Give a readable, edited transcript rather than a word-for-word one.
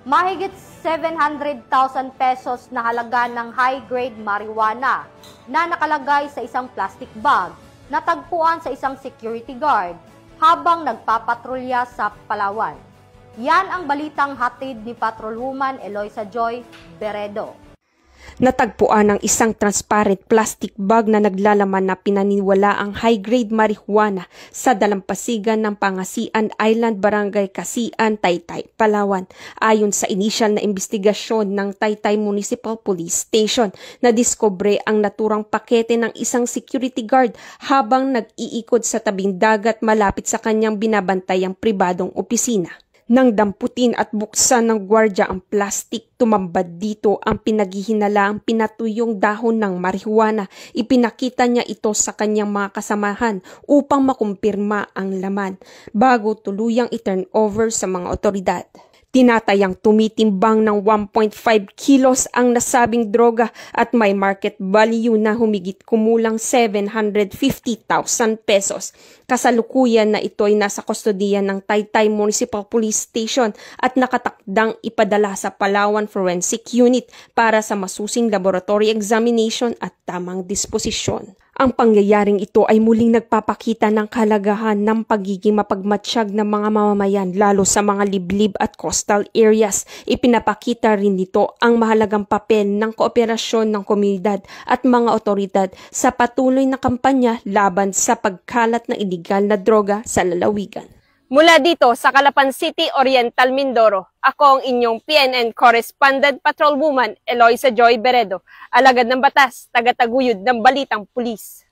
Mahigit 700,000 pesos na halaga ng high-grade marijuana na nakalagay sa isang plastic bag natagpuan sa isang security guard habang nagpapatrolya sa Palawan. Yan ang balitang hatid ni Patrolwoman Eloisa Joy Beredo. Natagpuan ang isang transparent plastic bag na naglalaman na pinaniwala ang high-grade marijuana sa dalampasigan ng Pangasinan Island, Barangay Kasian, Taytay, Palawan. Ayon sa initial na investigasyon ng Taytay Municipal Police Station, nadiskubre ang naturang pakete ng isang security guard habang nag-iikot sa tabing dagat malapit sa kanyang binabantayang pribadong opisina. Nang damputin at buksan ng gwardya ang plastik, tumambad dito ang pinaghihinalaang pinatuyong dahon ng marijuana. Ipinakita niya ito sa kanyang mga kasamahan upang makumpirma ang laman bago tuluyang i-turn over sa mga otoridad. Tinatayang tumitimbang ng 1.5 kilos ang nasabing droga at may market value na humigit kumulang 750,000 pesos. Kasalukuyan na ito ay nasa kustodiya ng Taytay Municipal Police Station at nakatakdang ipadala sa Palawan Forensic Unit para sa masusing laboratory examination at tamang disposisyon. Ang pangyayaring ito ay muling nagpapakita ng kahalagahan ng pagiging mapagmatsyag ng mga mamamayan lalo sa mga liblib at coastal areas. Ipinapakita rin dito ang mahalagang papel ng kooperasyon ng komunidad at mga otoridad sa patuloy na kampanya laban sa pagkalat ng iligal na droga sa lalawigan. Mula dito sa Calapan City, Oriental, Mindoro, ako ang inyong PNN Correspondent Patrolwoman Eloisa Joy Beredo, alagad ng batas, tagataguyod ng balitang pulis.